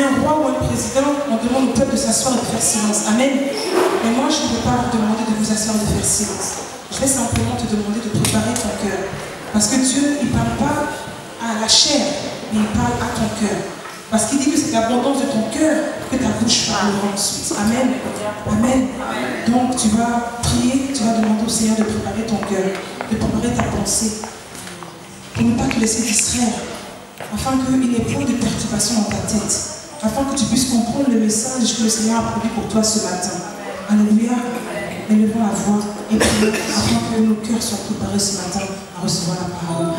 un roi ou un président, on demande au peuple de s'asseoir et de faire silence. Amen. Mais moi, je ne peux pas vous demander de vous asseoir et de faire silence. Je vais simplement te demander de préparer ton cœur. Parce que Dieu, il ne parle pas à la chair, mais il parle à ton cœur. Parce qu'il dit que c'est l'abondance de ton cœur que ta bouche parlera ensuite. Amen. Amen. Donc tu vas prier, tu vas demander au Seigneur de préparer ton cœur, de préparer ta pensée, pour ne pas te laisser distraire, afin qu'il n'y ait point de perturbation dans ta tête, afin que tu puisses comprendre le message que le Seigneur a produit pour toi ce matin. Alléluia. Élevons la voix et prions afin que nos cœurs soient préparés ce matin à recevoir la parole.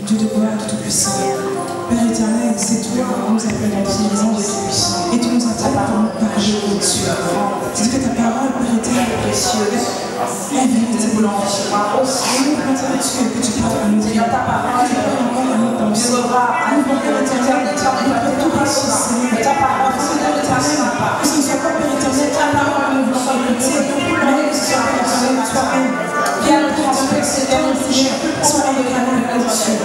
Dieu de gloire, de tout-puissant, Père éternel, c'est toi qui nous appelles dans tes maisons de tout-puissant. Et tu nous appelles pour nous parler de Dieu. Tu dis que ta parole, Père éternel, est précieuse. Elle vient de blanche. Et nous comptons Dieu que tu parles à nous. Tu parles encore à nous penser. Nous voulons, Père éternel, nous tout passer, Seigneur. Afin que Père éternel, que ce ne soit pas, Père éternel, ta parole que nous voulons écouter, mais que ce soit, Père éternel, toi-même. Viens nous transmettre, Seigneur, Seigneur, sois avec la main de Dieu.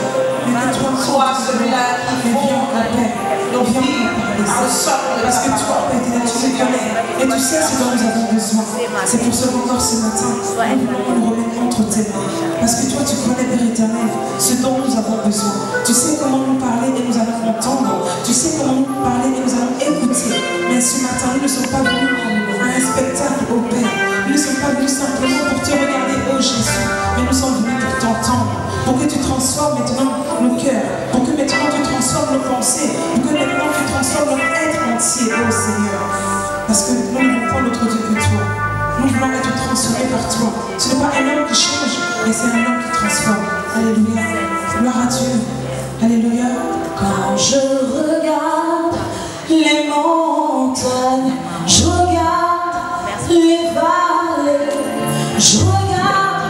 Sois celui-là qui vient en paix. Donc viens parce que toi, Père éternel, tu nous connais et tu sais ce dont nous avons besoin. C'est pour ce encore ce matin, nous nous remettons entre tes mains. Parce que toi, tu connais, Père éternel, ce dont nous avons besoin. Tu sais comment nous parler et nous allons entendre. Tu sais comment nous parler et nous allons écouter. Mais ce matin, nous ne sommes pas venus à un spectacle au Père. Nous ne sommes pas venus simplement pour te regarder, oh Jésus, mais nous sommes venus pour t'entendre, pour que tu transformes maintenant nos cœurs, pour que maintenant tu transformes nos pensées, pour que maintenant tu transformes notre être entier, oh Seigneur. Parce que nous ne voulons pas notre Dieu que toi. Nous voulons être transformés par toi. Ce n'est pas un homme qui change, mais c'est un homme qui transforme. Alléluia. Gloire à Dieu. Alléluia. Quand je regarde les montagnes, je regarde les vallées, je regarde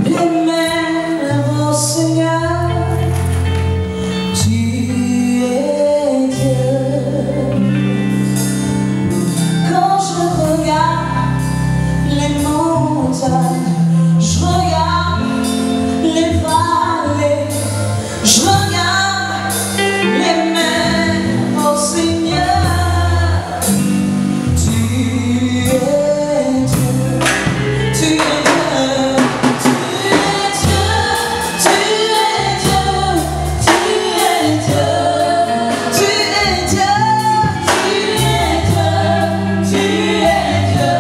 les mers, oh Seigneur. Tu es Dieu. Quand je regarde les montagnes, je regarde les vallées, je regarde les mers, oh Seigneur. Tu es Dieu, tu es Dieu, tu es Dieu, tu es Dieu, tu es Dieu, tu es Dieu, tu es Dieu, tu es Dieu,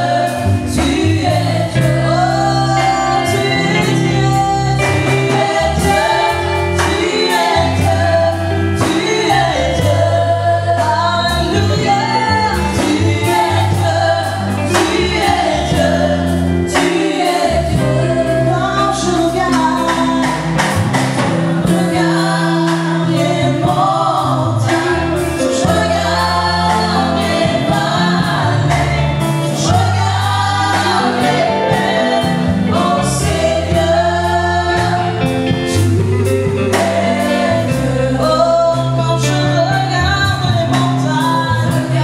tu es Dieu, oh tu es Dieu, tu es Dieu, tu es Dieu, tu es Dieu, alléluia, tu es Dieu, tu es Dieu, tu es Dieu. Quand je regarde les montagnes, je regarde les vallées, je regarde les mers, oh Seigneur, tu es Dieu. Oh, quand je regarde les montagnes,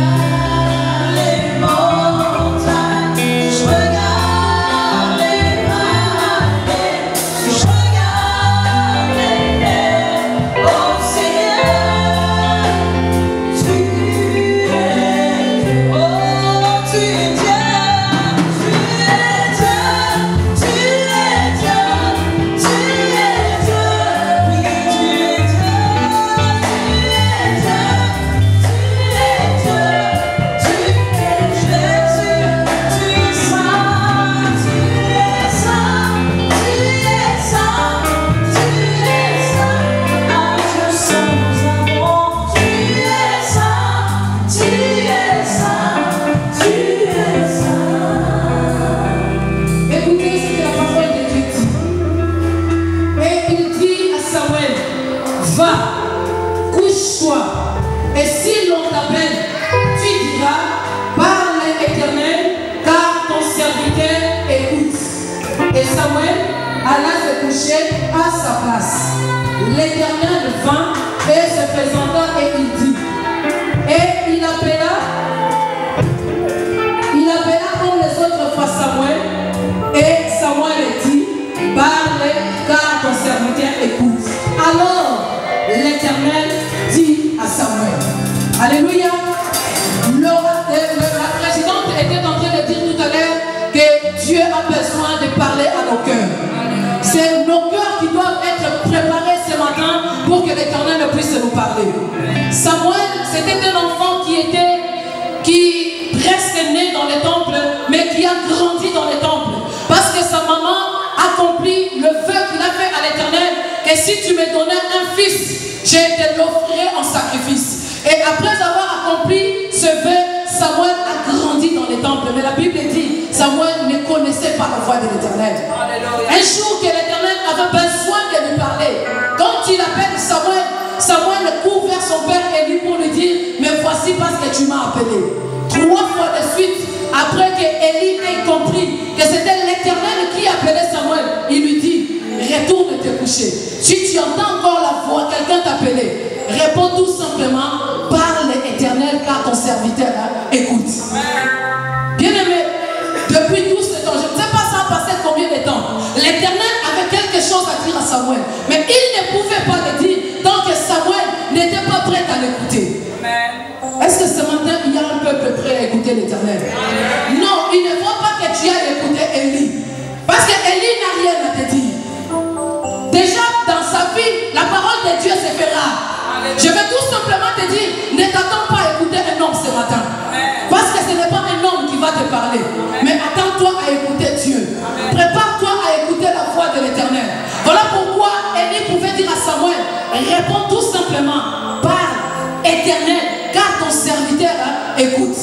je regarde les vallées, je regarde les mers, oh Seigneur, tu es Dieu. Oh, tu es Dieu, tu es Dieu, tu es Dieu, tu es Dieu, oui, tu es Dieu, tu es Jésus, tu es saint, tu es saint, tu es saint, tu es saint, ah Dieu saint nous avons, tu es saint, tu es saint, tu es saint. Écoutez ce que la parole de Dieu dit. Et il dit à Samuel, va, couche-toi. Et si l'on t'appelle, tu diras, parle l'Éternel, car ton serviteur écoute. Et Samuel alla se coucher à sa place. L'Éternel vint et se présenta et il dit, et il appela comme les autres fois Samuel, et Samuel dit, parle car ton serviteur écoute. Alors l'Éternel dit à Samuel, Alléluia. La présidente était en train de dire tout à l'heure que Dieu a besoin de parler à nos cœurs. C'est nos cœurs qui doivent être préparés ce matin pour que l'Éternel puisse nous parler. Samuel, c'était un enfant qui presque né dans le temple, mais qui a grandi dans le temple. Parce que sa maman accomplit le vœu qu'il a fait à l'Éternel, que si tu me donnais un fils, je te l'offrirai en sacrifice. Et après avoir accompli ce vœu, Samuel a grandi dans le temple. Mais la Bible dit, Samuel ne connaissait pas la voix de l'Éternel. Un jour que l'Éternel avait besoin de lui parler, quand il appelle Samuel, Samuel court vers son père Élie pour lui dire, mais voici parce que tu m'as appelé. 3 fois de suite, après que Élie ait compris que c'était l'Éternel qui appelait Samuel, il lui dit, retourne te coucher. Si tu entends encore la voix, quelqu'un t'appelait, réponds tout simplement, parle l'Éternel car ton serviteur écoute. Bien-aimé, depuis tout ce temps, je ne sais pas ça a passé combien de temps, l'Éternel avait quelque chose à dire à Samuel, mais il ne pouvait pas le dire tant que Samuel n'était pas prêt à l'écouter. Est-ce que ce matin, il y a un peuple prêt à écouter l'Éternel? Non, il ne faut pas que tu ailles écouter Élie. Parce que Élie n'a rien à te dire. Déjà, dans sa vie, la parole de Dieu se fera. Je vais tout simplement te dire, ne t'attends pas à écouter un homme ce matin. Parce que ce n'est pas un homme qui va te parler. Mais attends-toi à écouter Dieu. Prépare-toi à écouter la voix de l'Éternel. Voilà pourquoi Élie pouvait dire à Samuel, réponds tout simplement, parle, Éternel, car ton serviteur écoute.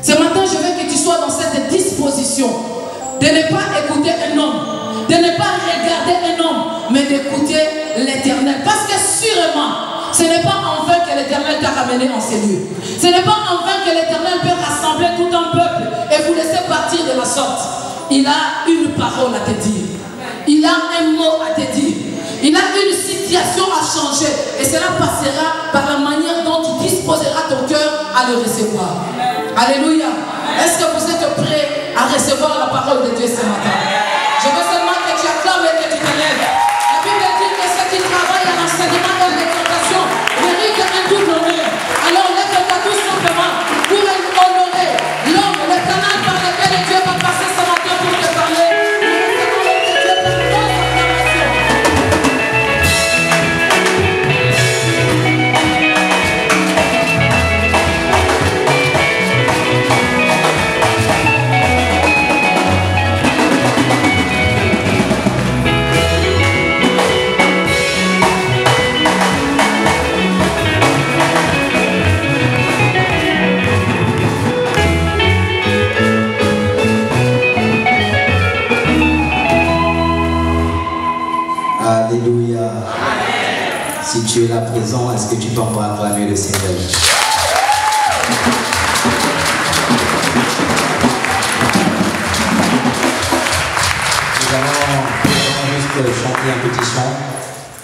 Ce matin, je veux que tu sois dans cette disposition de ne pas écouter un homme, de ne pas regarder un homme, mais d'écouter l'Éternel. Parce que sûrement, ce n'est pas en vain que l'Éternel t'a ramené en ces lieux. Ce n'est pas en vain que l'Éternel peut rassembler tout un peuple et vous laisser partir de la sorte. Il a une parole à te dire. Il a un mot à te dire. Il a une situation à changer. Et cela passera par la manière dont tu disposeras ton cœur à le recevoir. Alléluia. Est-ce que vous êtes prêts à recevoir la parole de Dieu ce matin? Je veux seulement que tu acclames et que tu te lèves. La Bible dit que ceux qui travaillent à l'enseignement de l'exhortation méritent un double honneur. Alors lève-toi tout simplement pour honorer l'homme, le canal par lequel Dieu va passer ce matin pour te parler. Alléluia. Si tu es là présent, est-ce que tu peux encore acclamer le Seigneur? Nous allons juste chanter un petit chant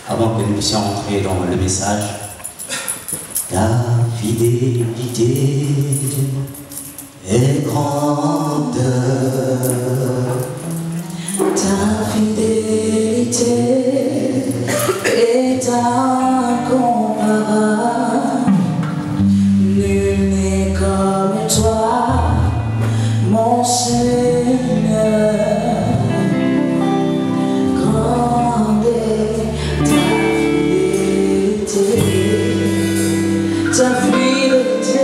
avant que nous puissions entrer dans le message. Ta fidélité est grande. Ta fidélité est incomparable. Nul n'est comme toi, mon Seigneur. Grande est ta fidélité, ta fidélité.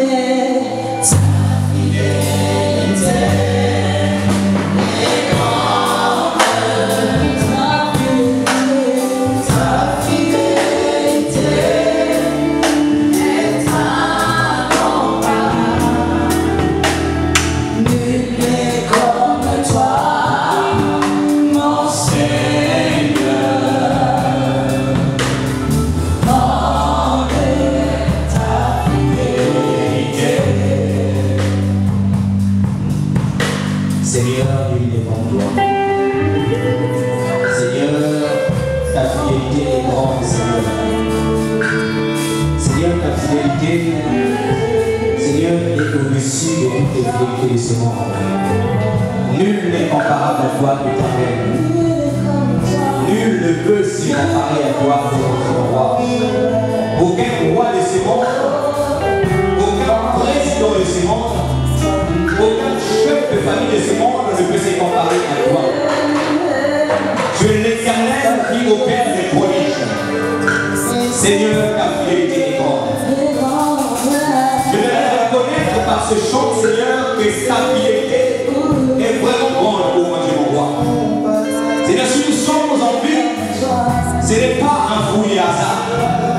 Seigneur, il est devant toi. Seigneur, ta fidélité est grande, Seigneur. Seigneur, ta fidélité, Seigneur, est au-dessus de toutes les fidélités de ce monde. Nul n'est comparable à toi, Éternel. Nul ne peut se comparer à toi, notre roi. Aucun roi de ce monde, se chante, Seigneur, que sa fidélité est vraiment grande pour moi, Dieu mon roi. Seigneur, si nous sommes en vie, ce n'est pas un fruit hasard.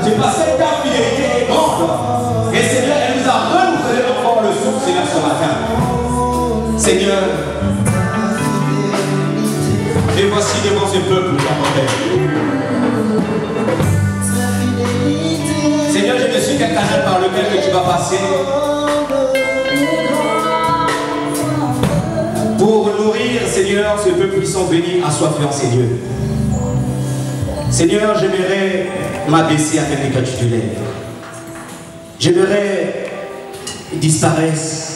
C'est parce que ta fidélité est grande. Et Seigneur, elle nous a renouvelé encore le souffle, Seigneur, ce matin. Seigneur, et voici devant ce peuple, Seigneur, je ne suis qu'un canal par lequel que tu vas passer pour nourrir, Seigneur, ce peuple qui sont venus assoiffés en Seigneur. Seigneur, j'aimerais m'abaisser afin que toi tu te lèves. J'aimerais disparaître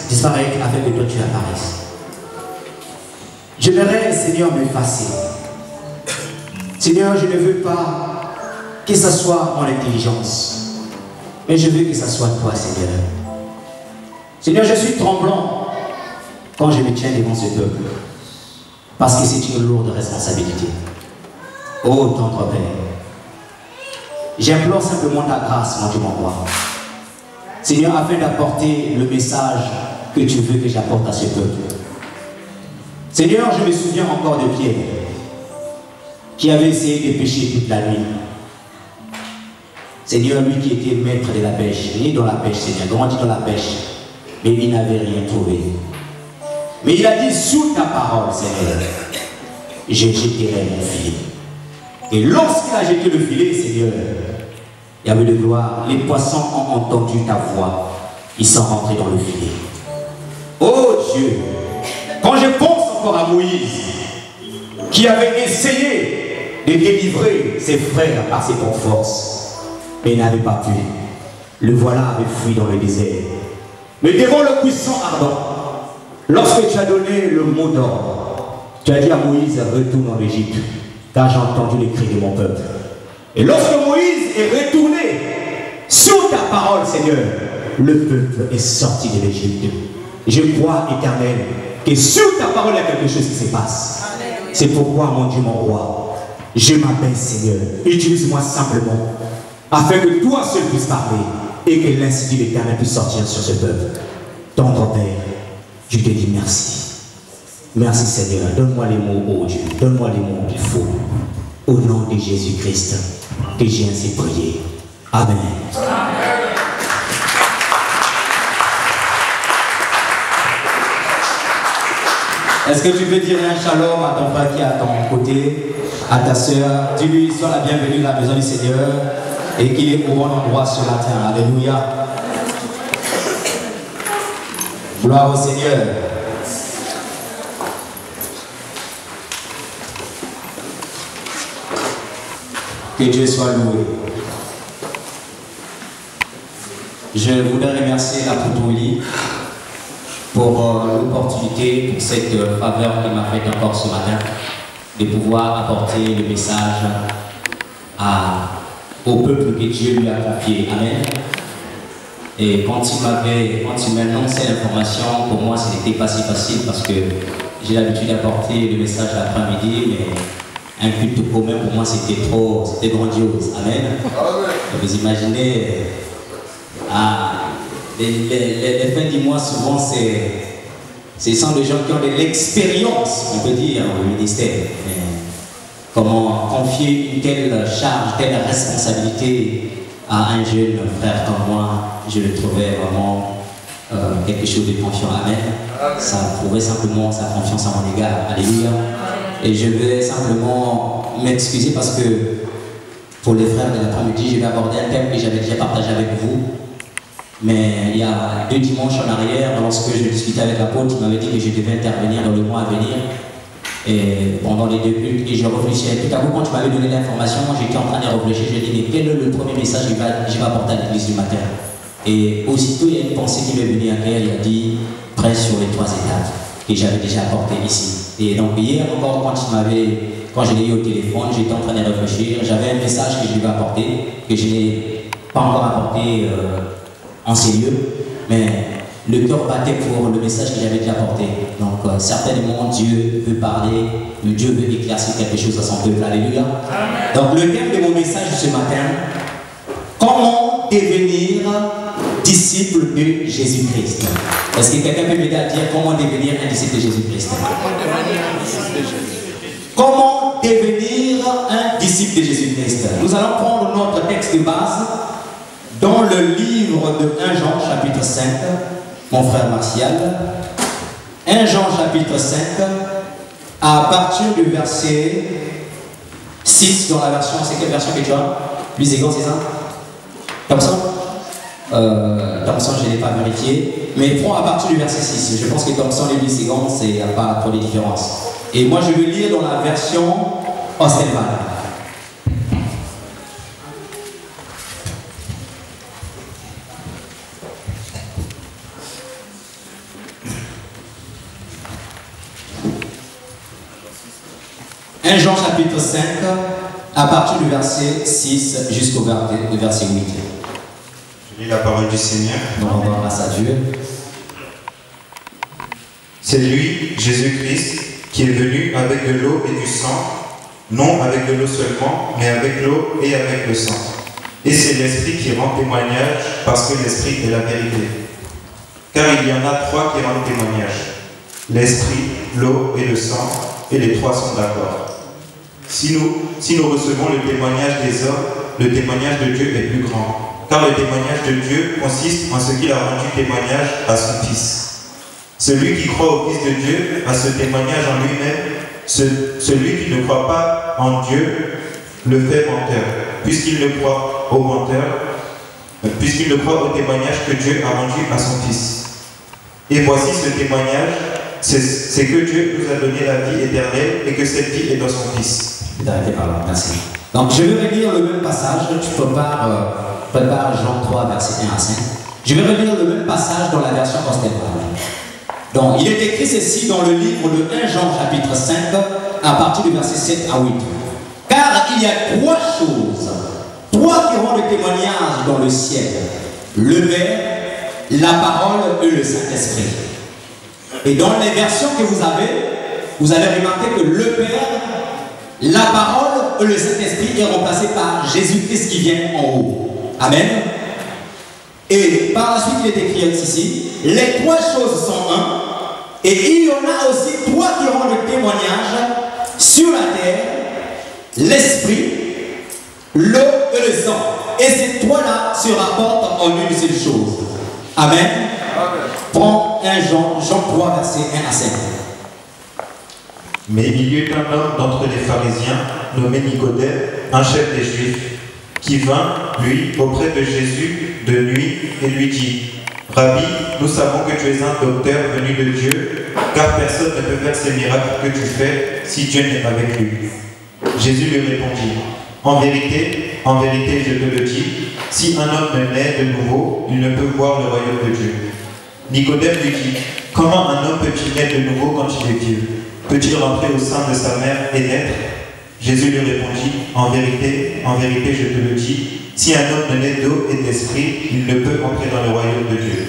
afin que toi tu apparaisses. J'aimerais, Seigneur, m'effacer. Seigneur, je ne veux pas que ce soit mon intelligence, mais je veux que ce soit toi, Seigneur. Seigneur, je suis tremblant quand je me tiens devant ce peuple, parce que c'est une lourde responsabilité. Oh, tendre Père, j'implore simplement ta grâce, mon Dieu, mon roi. Seigneur, afin d'apporter le message que tu veux que j'apporte à ce peuple. Seigneur, je me souviens encore de Pierre, qui avait essayé de pêcher toute la nuit. Seigneur, lui qui était maître de la pêche, né dans la pêche, Seigneur, grandi dans la pêche, mais il n'avait rien trouvé. Mais il a dit, sous ta parole, Seigneur, je jetterai mon filet. Et lorsqu'il a jeté le filet, Seigneur, il y avait de gloire, les poissons ont entendu ta voix, ils sont rentrés dans le filet. Oh Dieu, quand je pense encore à Moïse, qui avait essayé de délivrer ses frères par ses propres forces, mais il n'avait pas pu. Le voilà avait fui dans le désert. Mais devant le puissant ardent, lorsque tu as donné le mot d'ordre, tu as dit à Moïse, retourne en Égypte, car j'ai entendu les cris de mon peuple. Et lorsque Moïse est retourné sur ta parole, Seigneur, le peuple est sorti de l'Égypte. Je crois, Éternel, que sur ta parole, il y a quelque chose qui se passe. C'est pourquoi, mon Dieu, mon roi, je m'abaisse, Seigneur. Utilise-moi simplement, afin que toi seul puisses parler et que l'Institut de l'Éternel puisse sortir sur ce peuple. Tendre Père, je te dis merci. Merci, Seigneur. Donne-moi les mots, oh Dieu. Donne-moi les mots qu'il faut. Au nom de Jésus-Christ, que j'ai ainsi prié. Amen. Est-ce que tu veux dire un shalom à ton frère qui est à ton côté, à ta soeur? Dis-lui, sois la bienvenue dans la maison du Seigneur et qu'il est au bon endroit ce matin. Alléluia. Gloire au Seigneur. Que Dieu soit loué. Je voudrais remercier la Poutouli pour l'opportunité, pour cette faveur qu'il m'a faite encore ce matin, de pouvoir apporter le message au peuple que Dieu lui a confié. Amen. Et quand il m'a annoncé l'information, pour moi, ce n'était pas si facile parce que j'ai l'habitude d'apporter le message l'après-midi, mais un culte commun pour moi, c'était grandiose. Amen. Vous imaginez, les fins du mois, souvent, ce sont des gens qui ont de l'expérience, on peut dire, au ministère. Mais comment confier une telle charge, telle responsabilité à un jeune frère comme moi, je le trouvais vraiment quelque chose de confiant. Amen. Ça prouvait simplement sa confiance à mon égard. Alléluia. Et je vais simplement m'excuser parce que pour les frères de l'après-midi, je vais aborder un thème que j'avais déjà partagé avec vous. Mais il y a 2 dimanches en arrière, lorsque je discutais avec l'apôtre, il m'avait dit que je devais intervenir dans le mois à venir. Et pendant les 2 cultes, et je réfléchissais. Tout à coup, quand tu m'avais donné l'information, j'étais en train de réfléchir. Je dis, mais quel est le premier message que je vais apporter à l'église du matin? Et aussitôt, il y a une pensée qui m'est venue à cœur. Il a dit, prêche sur les 3 étapes que j'avais déjà apportées ici. Et donc, hier encore, quand je l'ai eu au téléphone, j'étais en train de réfléchir. J'avais un message que je devais apporter, que je n'ai pas encore apporté en ces lieux, mais le cœur battait pour le message que j'avais déjà apporté. Donc certainement Dieu veut parler, Dieu veut éclaircir quelque chose à son peuple. Alléluia. Donc le thème de mon message ce matin, comment devenir disciple de Jésus-Christ. Est-ce que quelqu'un peut m'aider à dire comment devenir un disciple de Jésus-Christ? Comment devenir un disciple de Jésus-Christ? Nous allons prendre notre texte de base dans le livre de 1 Jean chapitre 5, mon frère Martial. 1 Jean chapitre 5, à partir du verset 6 dans la version, c'est quelle version que tu as? Luiségon, c'est ça? Thomson? Thomson, je ne l'ai pas vérifié, mais prends à partir du verset 6. Je pense que Thomson et Luiségon, il n'y a pas trop de différence. Et moi, je vais lire dans la version Ostelman. Jean chapitre 5, à partir du verset 6 jusqu'au verset 8. Je lis la parole du Seigneur. Nous rendons grâce à Dieu. C'est lui, Jésus-Christ, qui est venu avec de l'eau et du sang, non avec de l'eau seulement, mais avec l'eau et avec le sang. Et c'est l'Esprit qui rend témoignage, parce que l'Esprit est la vérité. Car il y en a trois qui rendent témoignage: l'Esprit, l'eau et le sang, et les trois sont d'accord. Si nous recevons le témoignage des hommes, le témoignage de Dieu est plus grand. Car le témoignage de Dieu consiste en ce qu'il a rendu témoignage à son Fils. Celui qui croit au Fils de Dieu a ce témoignage en lui-même. Celui qui ne croit pas en Dieu le fait menteur, puisqu'il ne croit au témoignage que Dieu a rendu à son Fils. Et voici ce témoignage, c'est que Dieu nous a donné la vie éternelle et que cette vie est dans son Fils. D'arrêter par là, merci. Donc je vais relire le même passage, tu prépares Jean 3, verset 1 à 5. Je vais relire le même passage dans la version Ostelman. Donc il est écrit ceci dans le livre de 1 Jean chapitre 5, à partir du verset 7 à 8. Car il y a trois choses, trois qui rendent témoignage dans le ciel: le Père, la parole et le Saint-Esprit. Et dans les versions que vous avez remarqué que le Père, la parole et le Saint-Esprit est remplacé par Jésus-Christ qui vient en haut. Amen. Et par la suite, il est écrit ici: les trois choses sont un, et il y en a aussi trois qui rendent témoignage sur la terre: l'Esprit, l'eau et le sang. Et ces trois-là se rapportent en une seule chose. Amen. Prends 1 Jean 3, verset 1 à 5. Mais il y eut un homme d'entre les pharisiens, nommé Nicodème, un chef des Juifs, qui vint, lui, auprès de Jésus de nuit et lui dit: Rabbi, nous savons que tu es un docteur venu de Dieu, car personne ne peut faire ces miracles que tu fais si Dieu n'est avec lui. Jésus lui répondit: en vérité, je te le dis, si un homme ne naît de nouveau, il ne peut voir le royaume de Dieu. Nicodème lui dit: comment un homme peut-il naître de nouveau quand il est vieux? Peut-il rentrer au sein de sa mère et naître? Jésus lui répondit: en vérité, je te le dis, si un homme ne naît d'eau et d'esprit, il ne peut entrer dans le royaume de Dieu.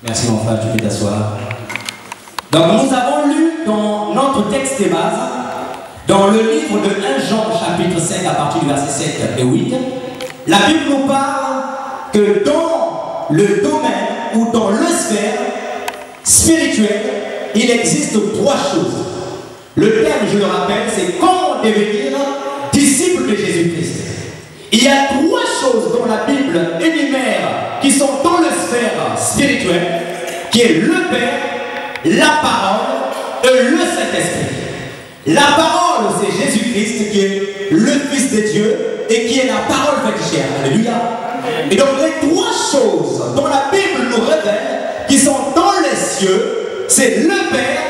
Merci mon frère, tu peux t'asseoir. Donc nous avons lu dans notre texte de base, dans le livre de 1 Jean chapitre 5 à partir du verset 7 et 8, la Bible nous parle que dans le domaine ou dans le sphère spirituel, il existe trois choses. Le terme, je le rappelle, c'est comment devenir disciple de Jésus-Christ. Il y a trois choses dont la Bible énumère qui sont dans le sphère spirituel, qui est le Père, la parole et le Saint-Esprit. La parole, c'est Jésus-Christ qui est le Fils de Dieu et qui est la parole faite chair. Alléluia. Et donc les trois choses dont la Bible nous révèle qui sont dans les cieux, c'est le Père,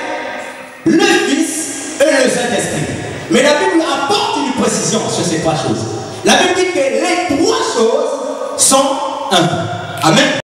le Fils et le Saint-Esprit. Mais la Bible apporte une précision sur ces trois choses. La Bible dit que les trois choses sont un. Amen.